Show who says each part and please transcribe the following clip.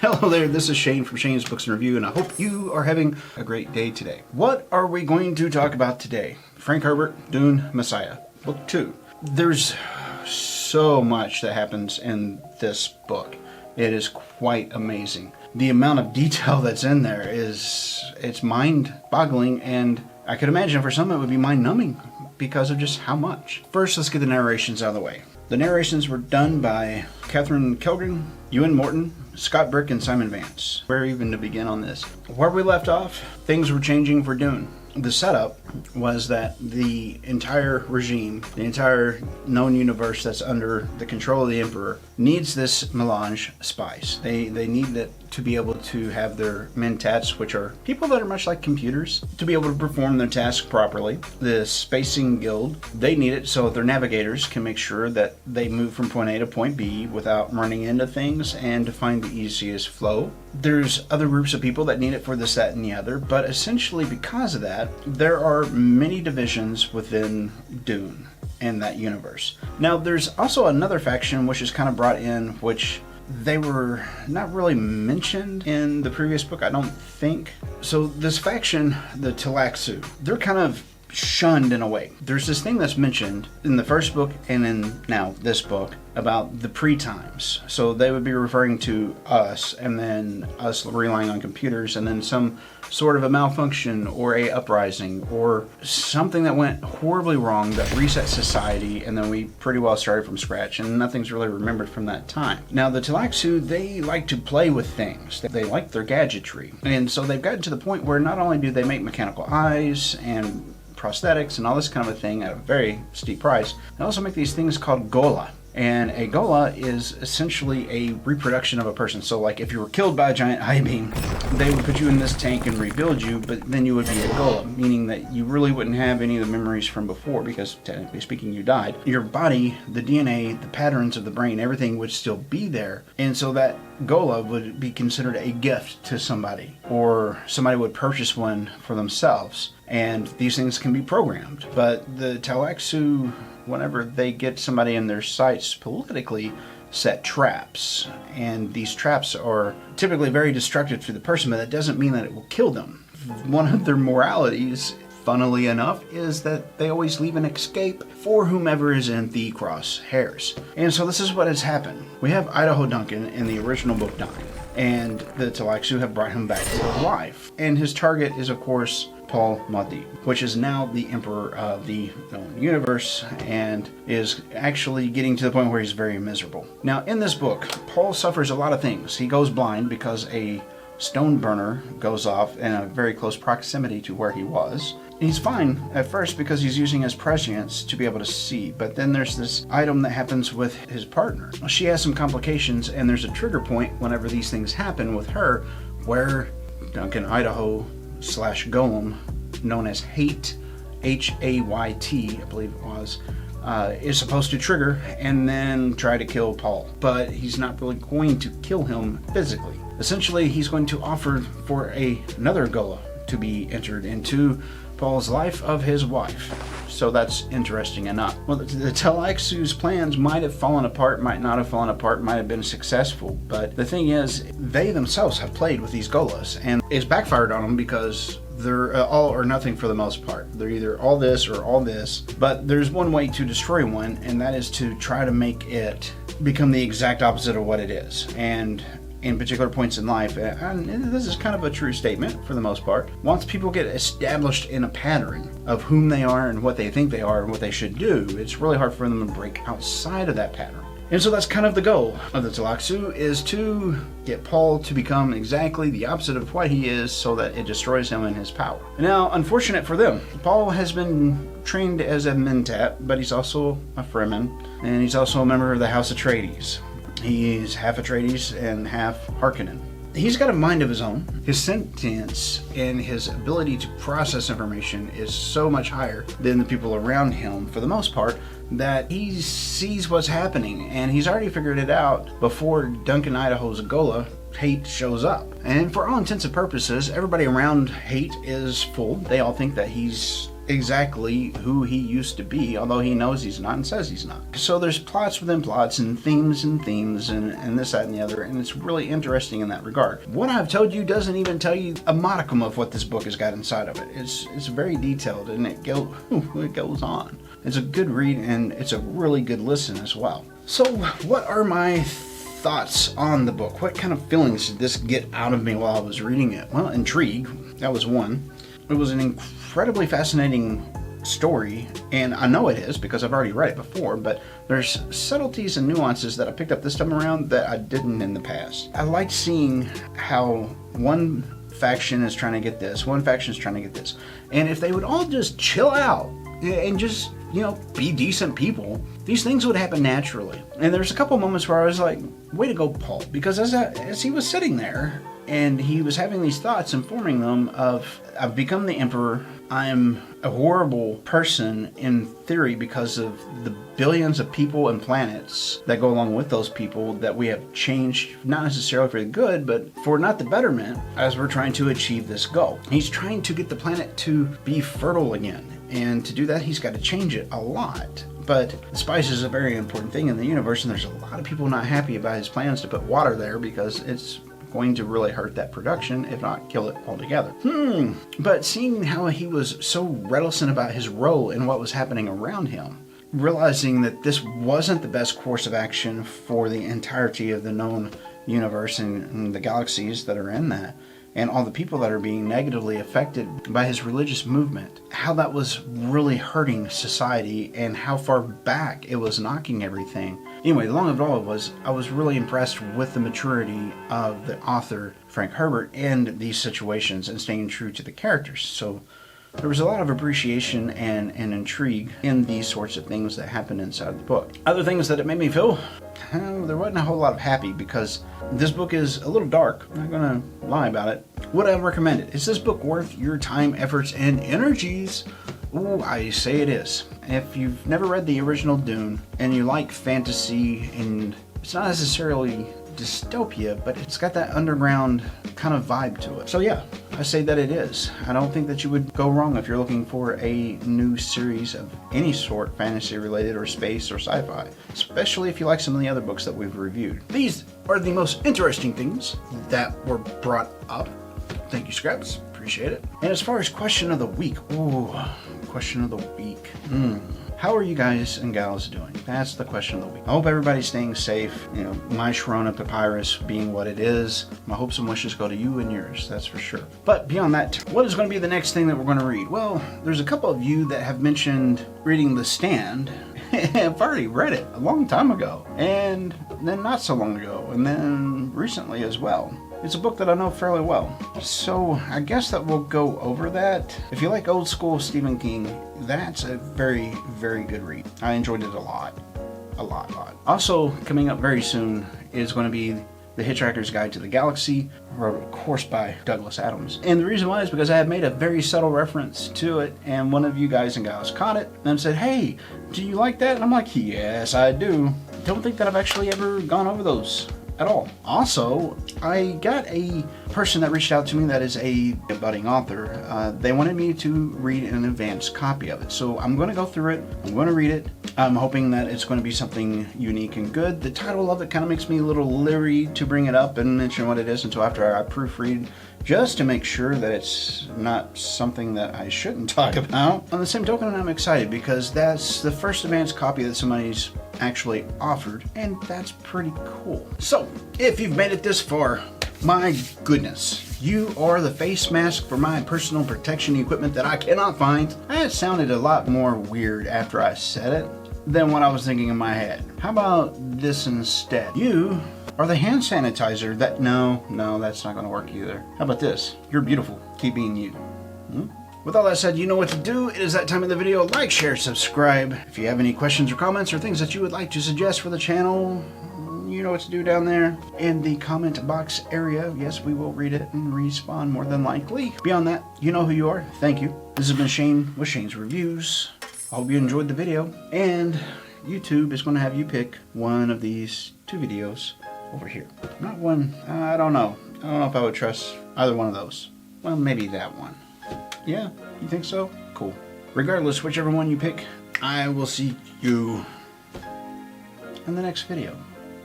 Speaker 1: Hello there, this is Shane from Shane's Books and Review, and I hope you are having a great day today. What are we going to talk about today? Frank Herbert, Dune, Messiah, Book 2. There's so much that happens in this book. It is quite amazing. The amount of detail that's in there it's mind-boggling, and I could imagine for some it would be mind-numbing because of just how much. First, let's get the narrations out of the way. The narrations were done by Catherine Kelgren, Ewan Morton, Scott Brick, and Simon Vance. Where even to begin on this? Where we left off, things were changing for Dune. The setup was that the entire regime, the entire known universe that's under the control of the Emperor, needs this Melange spice. They need it to be able to have their mentats, which are people that are much like computers, to be able to perform their task properly. The Spacing Guild, they need it so their navigators can make sure that they move from point A to point B without running into things and to find the easiest flow. There's other groups of people that need it for this, that, and the other, but essentially because of that, there are many divisions within Dune and that universe. Now, there's also another faction which is kind of brought in, which they were not really mentioned in the previous book, I don't think. So this faction, the Tleilaxu, they're kind of shunned in a way. There's this thing that's mentioned in the first book and in now this book about the pre-times. So they would be referring to us, and then us relying on computers, and then some sort of a malfunction or a uprising or something that went horribly wrong that reset society, and then we pretty well started from scratch and nothing's really remembered from that time. Now the Tleilaxu, they like to play with things. They like their gadgetry, and so they've gotten to the point where not only do they make mechanical eyes and prosthetics and all this kind of a thing at a very steep price, they also make these things called Ghola. And a Ghola is essentially a reproduction of a person. So like if you were killed by a giant high beam, they would put you in this tank and rebuild you, but then you would be a Ghola, meaning that you really wouldn't have any of the memories from before because technically speaking you died. Your body, the DNA, the patterns of the brain, everything would still be there. And so that Ghola would be considered a gift to somebody, or somebody would purchase one for themselves. And these things can be programmed. But the Tleilaxu, whenever they get somebody in their sights politically, set traps. And these traps are typically very destructive to the person, but that doesn't mean that it will kill them. One of their moralities, funnily enough, is that they always leave an escape for whomever is in the crosshairs. And so this is what has happened. We have Idaho Duncan in the original book dying, and the Tleilaxu have brought him back to life. And his target is, of course, Paul Mahdi, which is now the emperor of the known universe and is actually getting to the point where he's very miserable. Now, in this book, Paul suffers a lot of things. He goes blind because a stone burner goes off in a very close proximity to where he was. He's fine at first because he's using his prescience to be able to see, but then there's this item that happens with his partner. She has some complications, and there's a trigger point whenever these things happen with her where Duncan, Idaho / Golem, known as Hate, Hayt, I believe it was, is supposed to trigger and then try to kill Paul. But he's not really going to kill him physically. Essentially, he's going to offer for another Ghola to be entered into Paul's life of his wife. So that's interesting enough. Well, the Tleilaxu's plans might have fallen apart, might not have fallen apart, might have been successful, but the thing is, they themselves have played with these Gholas, and it's backfired on them because they're all or nothing for the most part. They're either all this or all this, but there's one way to destroy one, and that is to try to make it become the exact opposite of what it is. And in particular points in life, and this is kind of a true statement for the most part, once people get established in a pattern of whom they are and what they think they are and what they should do, it's really hard for them to break outside of that pattern. And so that's kind of the goal of the Tleilaxu, is to get Paul to become exactly the opposite of what he is so that it destroys him and his power. Now, unfortunate for them, Paul has been trained as a mentat, but he's also a Fremen, and he's also a member of the House Atreides. He's half Atreides and half Harkonnen. He's got a mind of his own. His sentience and his ability to process information is so much higher than the people around him, for the most part, that he sees what's happening, and he's already figured it out before Duncan, Idaho's Ghola, Hayt, shows up. And for all intents and purposes, everybody around Hayt is fooled. They all think that he's exactly who he used to be, although he knows he's not and says he's not. So there's plots within plots and themes and this, that, and the other, and it's really interesting in that regard. What I've told you doesn't even tell you a modicum of what this book has got inside of it. It's very detailed, and it goes on. It's a good read, and it's a really good listen as well. So what are my thoughts on the book? What kind of feelings did this get out of me while I was reading it? Well, intrigue, that was one. It was an incredibly fascinating story, and I know it is because I've already read it before, but there's subtleties and nuances that I picked up this time around that I didn't in the past. I liked seeing how one faction is trying to get this, one faction is trying to get this, and if they would all just chill out and just, you know, be decent people, these things would happen naturally. And there's a couple moments where I was like, way to go, Paul, because as he was sitting there and he was having these thoughts, informing them of, I've become the emperor, I'm a horrible person in theory because of the billions of people and planets that go along with those people that we have changed, not necessarily for the good, but for not the betterment, as we're trying to achieve this goal. He's trying to get the planet to be fertile again, and to do that he's got to change it a lot. But spice is a very important thing in the universe, and there's a lot of people not happy about his plans to put water there because it's going to really hurt that production, if not kill it altogether. But seeing how he was so reticent about his role in what was happening around him, realizing that this wasn't the best course of action for the entirety of the known universe and the galaxies that are in that, and all the people that are being negatively affected by his religious movement, how that was really hurting society and how far back it was knocking everything. Anyway, the long of it all was, I was really impressed with the maturity of the author, Frank Herbert, in these situations and staying true to the characters. So there was a lot of appreciation and intrigue in these sorts of things that happened inside the book. Other things that it made me feel, there wasn't a whole lot of happy, because this book is a little dark. I'm not gonna lie about it. Would I recommend it? Is this book worth your time, efforts, and energies? Ooh, I say it is. If you've never read the original Dune and you like fantasy, and it's not necessarily dystopia, but it's got that underground kind of vibe to it. So yeah, I say that it is. I don't think that you would go wrong if you're looking for a new series of any sort, fantasy related or space or sci-fi, especially if you like some of the other books that we've reviewed. These are the most interesting things that were brought up. Thank you, Scraps. Appreciate it. And as far as question of the week, question of the week. How are you guys and gals doing? That's the question of the week. I hope everybody's staying safe. You know, my Sharona Papyrus being what it is, my hopes and wishes go to you and yours, that's for sure. But beyond that, what is going to be the next thing that we're going to read? Well, there's a couple of you that have mentioned reading The Stand. I've already read it a long time ago, and then not so long ago, and then recently as well. It's a book that I know fairly well, so I guess that we'll go over that. If you like old school Stephen King, that's a very, very good read. I enjoyed it a lot. Also, coming up very soon is going to be The Hitchhiker's Guide to the Galaxy, wrote, of course, by Douglas Adams. And the reason why is because I had made a very subtle reference to it, and one of you guys and gals caught it and said, hey, do you like that? And I'm like, yes, I do. Don't think that I've actually ever gone over those at all. Also, I got a person that reached out to me that is a budding author. They wanted me to read an advanced copy of it. So I'm going to go through it. I'm going to read it. I'm hoping that it's going to be something unique and good. The title of it kind of makes me a little leery to bring it up and mention what it is until after I proofread, just to make sure that it's not something that I shouldn't talk about. On the same token, I'm excited because that's the first advanced copy that somebody's actually offered, and that's pretty cool. So, if you've made it this far, my goodness, you are the face mask for my personal protection equipment that I cannot find. That sounded a lot more weird after I said it than what I was thinking in my head. How about this instead? You are the hand sanitizer that, no, that's not gonna work either. How about this? You're beautiful. Keep being you. With all that said, you know what to do. It is that time of the video. Like, share, subscribe. If you have any questions or comments or things that you would like to suggest for the channel, you know what to do down there in the comment box area. Yes, we will read it and respond more than likely. Beyond that, you know who you are. Thank you. This has been Shane with Shane's Reviews. I hope you enjoyed the video, and YouTube is going to have you pick one of these two videos over here. Not one, I don't know. I don't know if I would trust either one of those. Well, maybe that one. Yeah, you think so? Cool. Regardless, whichever one you pick, I will see you in the next video.